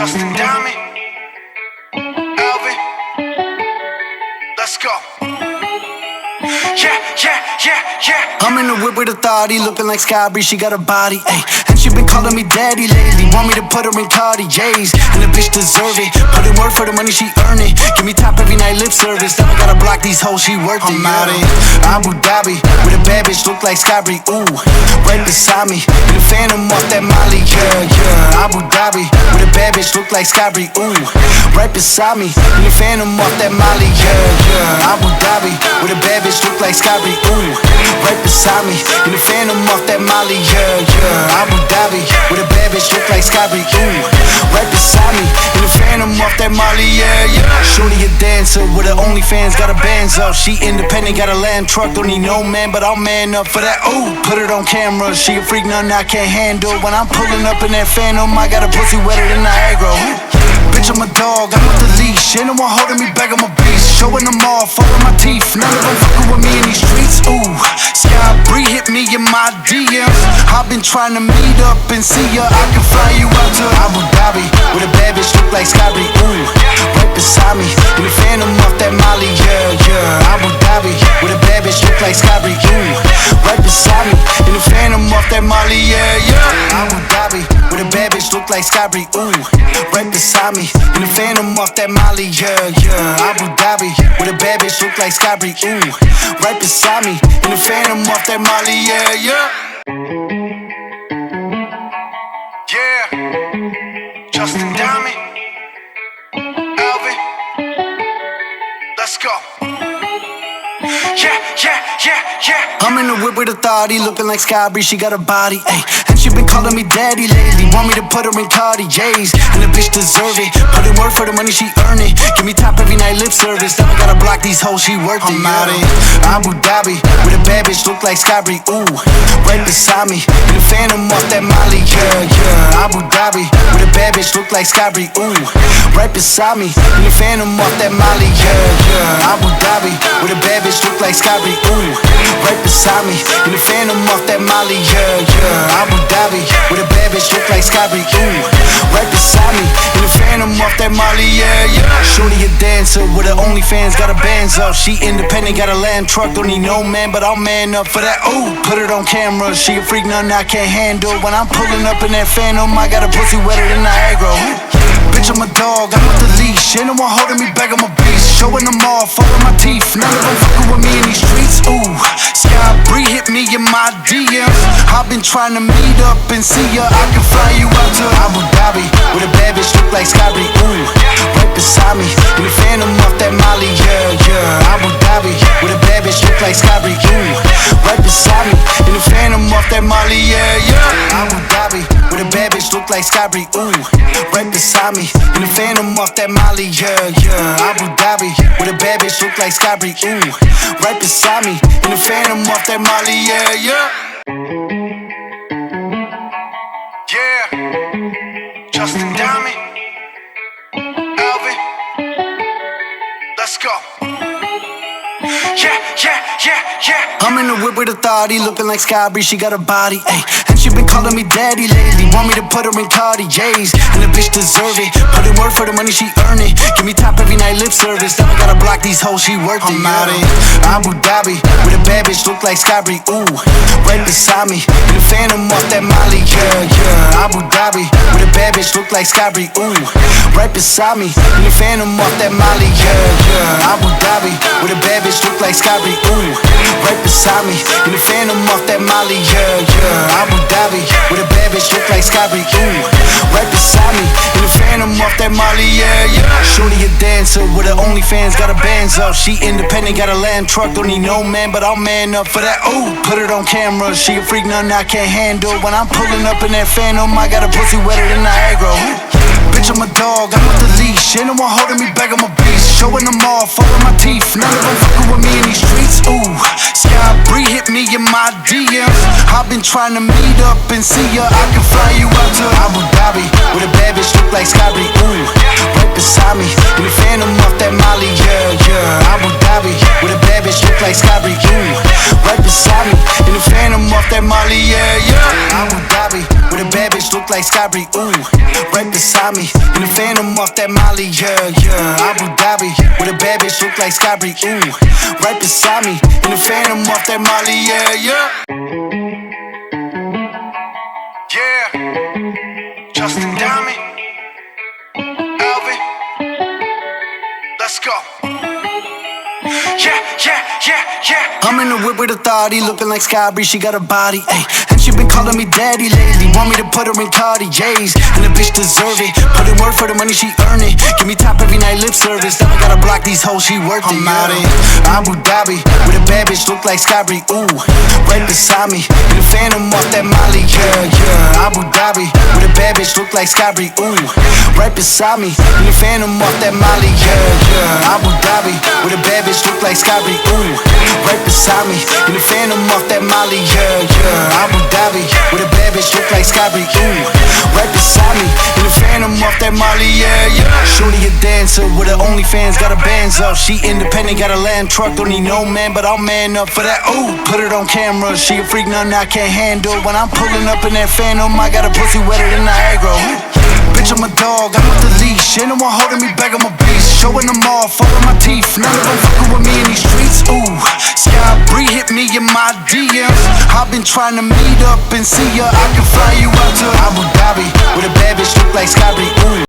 Justin Diamond, Alvin, let's go. Yeah. I'm in the whip with authority, looking like Sky Bree, she got a body, ayy. And she been calling me daddy lately, want me to put her in Cartiers. And the bitch deserve it, put in work for the money, she earn it. Give me top every night, lip service, now I gotta block these hoes, she worth it. I'm out in Abu Dhabi, with a bad bitch, look like Sky Bree, ooh. Right beside me, in the phantom off that Molly, yeah. Abu Dhabi, with a bad bitch, look like Sky Bree, ooh. Right beside me, in the phantom off that Molly, yeah. Abu Dhabi, with a bad bitch, look like Sky Bree, ooh. Right beside me, in the phantom off that Molly, yeah. Abu Dhabi, with a bad bitch, look like Sky Bree, ooh. Right beside me, in the phantom off that Molly, yeah. Shorty a dancer with her OnlyFans, got a Benzo. She independent, got a land truck, don't need no man, but I'll man up for that, ooh. Put it on camera, she a freak, nothing I can't handle. When I'm pulling up in that phantom, I got a pussy wetter than Niagara. Bitch, I'm a dog, I'm with the leash. Ain't no one holding me back, I'm a beast. Showing them off, all of my teeth. None of them fucking with me in these streets, ooh. Sky Bree hit me in my DMs. I've been trying to meet up and see ya. I can fly you out to Abu Dhabi, with a bad bitch look like Sky Bree, ooh. Right beside me, in the phantom off that Molly, yeah. Abu Dhabi, with a bad bitch look like Sky Bree, ooh. Right beside me, in the phantom off that Molly, yeah. Abu Dhabi, with a bad bitch look like Sky Bree, ooh. Right beside me, in the phantom off that Molly, yeah. Abu Dhabi, with a bad bitch look like Sky Bree, ooh. Right beside me, in the phantom off that Molly, yeah. Justin Diamond, Alvin, let's go. Yeah. I'm in the whip with authority, looking like Sky Bree, she got a body, ayy. And she been calling me daddy lately, want me to put her in Cartiers. And the bitch deserve it, put in work for the money, she earn it. Give me top every night, lip service, now I gotta block these hoes, she worth it. I'm out in Abu Dhabi, with a bad bitch look like Sky Bree, ooh. Right beside me, in the phantom off that Molly, yeah. Abu Dhabi, with a bad bitch look like Sky Bree, ooh. Right beside me, in the phantom off that Molly, yeah. Abu Dhabi, with a bad bitch look like Sky Bree, ooh. Right beside me, in the phantom off that Molly, yeah. Abu Dhabi, with a bad bitch look like Sky Bree, ooh. Right beside me, in the phantom off that Molly, yeah. Shorty a dancer with her OnlyFans, got a Benzo. She independent, got a land truck, don't need no man, but I'll man up for that, ooh. Put it on camera, she a freak, nothing I can't handle. When I'm pulling up in that phantom, I got a pussy wetter than Niagara. Bitch, I'm a dog, I'm with the leash. Ain't no one holding me back, I'm a beast. Showing them off, all of my teeth. None of them fucking with me in these streets, ooh. Sky Bree hit me in my DMs. I've been trying to meet up and see ya. I can fly you out to Abu Dhabi, with a bad bitch look like Sky Bree, ooh. Right beside me, in the phantom off that Molly, yeah. Abu Dhabi, with a bad bitch look like Sky Bree, ooh. Right beside me, in the phantom off that Molly, yeah. Abu Dhabi, with a bad bitch look like Sky Bree, ooh. Right beside me, in the phantom off that Molly, yeah. Abu Dhabi, with a bad bitch look like Sky Bree, ooh. Right beside me, in the phantom off that Molly, yeah. Justin Diamond, Alvin, let's go. Yeah. I'm in the whip with authority, looking like Sky Bree, she got a body, ayy. And she been calling me daddy lately, want me to put her in Cartiers. And the bitch deserve it, put in work for the money, she earn it. Give me top every night, lip service, now I gotta block these hoes, she worth it. I'm out in Abu Dhabi, with a bad bitch look like Sky Bree, ooh. Right beside me, in the phantom off that Molly, yeah. Abu Dhabi, with a bad bitch look like Sky Bree, ooh. Right beside me, in the phantom off that Molly, yeah. Abu Dhabi, with a bad bitch look like Sky Bree, ooh. Right beside me, in the phantom off that Molly, yeah. Abu Dhabi, with a bad bitch look like Sky Bree, ooh. Right beside me, in the phantom off that Molly, yeah. Shorty a dancer with her OnlyFans, got a Benzo. She independent, got a land truck, don't need no man, but I'll man up for that, ooh. Put it on camera, she a freak, nothing I can't handle. When I'm pulling up in that phantom, I got a pussy wetter than Niagara. Bitch, I'm a dog, I'm with the leash. Ain't no one holding me back, I'm a beast. Showing them off, all of my teeth. None of them fucking with me in these streets, ooh. Sky Bree hit me in my DMs. I've been trying to meet up and see ya. I can fly you out to Abu Dhabi, with a bad bitch look like Sky Bree, ooh. Right beside me, in the phantom off that Molly, yeah. Abu Dhabi, with a bad bitch look like Sky Bree, ooh. Right beside me, in the phantom off that Molly, yeah. Abu Dhabi, with a bad bitch look like like Sky Bree, ooh. Right beside me, in the Phantom off that Molly, yeah, yeah. Abu Dhabi, with a bad bitch look like Sky Bree, ooh. Right beside me, in the Phantom off that Molly, yeah, yeah. Yeah, Justin Diamond, Alvin, let's go. Yeah, yeah, yeah, yeah. I'm in the whip with authority, looking like Sky Bree, she got a body, ayy. And she been calling me daddy lately, want me to put her in Cartiers. And the bitch deserve it, put in work for the money, she earn it. Give me top every night, lip service, now I gotta block these hoes, she worth it. I'm out in Abu Dhabi, with a bad bitch look like Sky Bree, ooh. Right beside me, in the Phantom off that Molly, yeah, yeah. Abu Dhabi, with a bad bitch look like Sky Bree, ooh. Right beside me, in the Phantom off that Molly, yeah, yeah. Abu Dhabi, with a bad bitch look like Sky Bree, ooh. Right beside me, in the Phantom off that Molly, yeah, yeah. Abu Dhabi, with a bad bitch look like Sky Bree, ooh. Right beside me, in the Phantom off that Molly, yeah, yeah. Shorty a dancer with her OnlyFans, got her bands up. She independent, got a land truck, don't need no man, but I'll man up for that, ooh. Put it on camera, she a freak, nothing I can't handle. When I'm pulling up in that Phantom, I got a pussy wetter than Niagara, ooh. Bitch, I'm a dog, I'm with the leash. Ain't no one holding me back, I'm a beast. Showing them off, all of my teeth. None of them fucking with me in these streets, ooh. Sky Bree hit me in my DMs. I've been trying to meet up and see ya. I can fly you out to Abu Dhabi, with a bad bitch look like Sky Bree, ooh.